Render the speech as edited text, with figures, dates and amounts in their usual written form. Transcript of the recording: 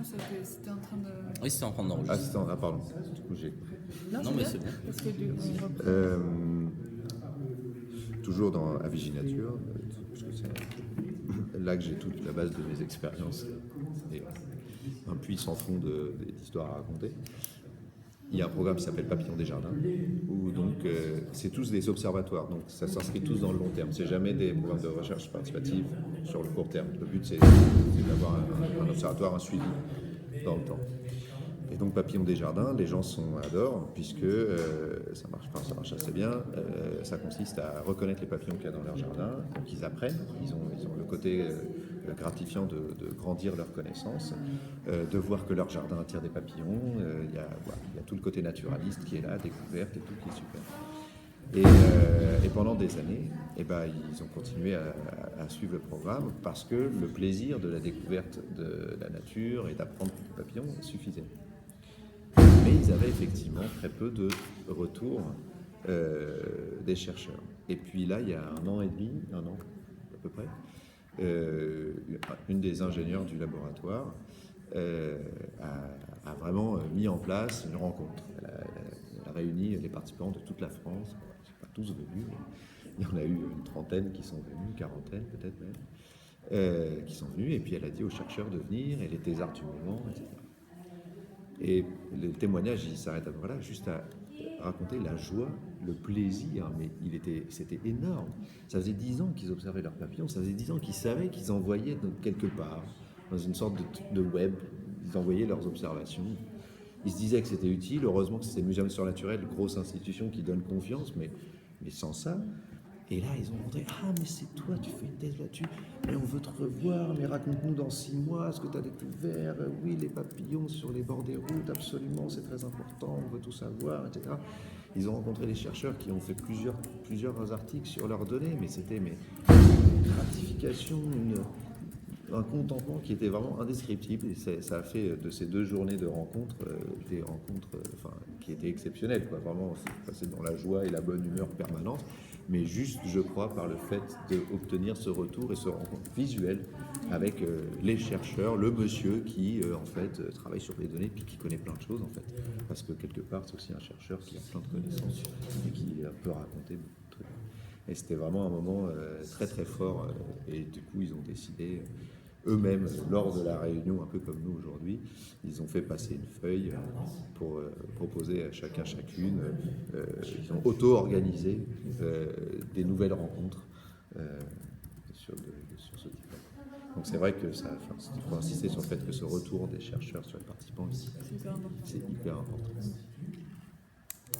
C'était en train de... Oui, c'était en train Ah, d'enregistrer. pardon. Du coup, j'ai... Non, mais c'est bon. Parce que on reprend. Toujours à Viginature, parce que c'est là que j'ai toute la base de mes expériences et un puits sans fond d'histoires à raconter. Il y a un programme qui s'appelle Papillon des Jardins, où donc c'est tous des observatoires, donc ça s'inscrit tous dans le long terme. C'est jamais des programmes de recherche participative sur le court terme. Le but c'est d'avoir un observatoire, un suivi dans le temps. Et donc Papillon des Jardins, les gens adorent puisque ça marche assez bien. Ça consiste à reconnaître les papillons qu'il y a dans leur jardin, donc ils apprennent, ils ont le côté gratifiant de grandir leur connaissance, de voir que leur jardin attire des papillons. Il y a tout le côté naturaliste qui est là, découverte et tout qui est super. Et pendant des années, ils ont continué à suivre le programme parce que le plaisir de la découverte de la nature et d'apprendre les papillons suffisait. Mais ils avaient effectivement très peu de retours des chercheurs. Et puis là, il y a un an à peu près, une des ingénieures du laboratoire a vraiment mis en place une rencontre. Elle a réuni les participants de toute la France, ils ne sont pas tous venus, il y en a eu une trentaine qui sont venus, une quarantaine peut-être même, qui sont venus, et puis elle a dit aux chercheurs de venir, et les thésards du moment, etc. Et le témoignage, il s'arrête à voilà, juste à raconter la joie, le plaisir, mais c'était énorme. Ça faisait 10 ans qu'ils observaient leurs papillons, ça faisait 10 ans qu'ils savaient qu'ils envoyaient quelque part, dans une sorte de web, ils envoyaient leurs observations. Ils se disaient que c'était utile, heureusement que c'était le Muséum d'histoire naturelle, grosse institution qui donne confiance, mais sans ça. Et là, ils ont montré, ah, mais c'est toi, tu fais une thèse là-dessus, mais on veut te revoir, mais raconte-nous dans 6 mois ce que tu as découvert. Oui, les papillons sur les bords des routes, absolument, c'est très important, on veut tout savoir, etc. Ils ont rencontré les chercheurs qui ont fait plusieurs articles sur leurs données, mais c'était une gratification, un contentement qui était vraiment indescriptible. Et ça a fait de ces 2 journées de rencontres des rencontres qui étaient exceptionnelles, quoi. Vraiment, c'est passé dans la joie et la bonne humeur permanente. Mais juste, je crois, par le fait d'obtenir ce retour et ce rencontre visuelle avec les chercheurs, le monsieur qui, en fait, travaille sur des données puis qui connaît plein de choses, en fait. Parce que, quelque part, c'est aussi un chercheur qui a plein de connaissances et qui peut raconter beaucoup de trucs. Et c'était vraiment un moment très, très fort. Et du coup, ils ont décidé, eux-mêmes, lors de la réunion, un peu comme nous aujourd'hui, ils ont fait passer une feuille pour proposer à chacune. Ils ont auto-organisé des nouvelles rencontres sur ce type-là. Donc c'est vrai que il faut insister sur le fait que ce retour des chercheurs sur les participants, c'est hyper important.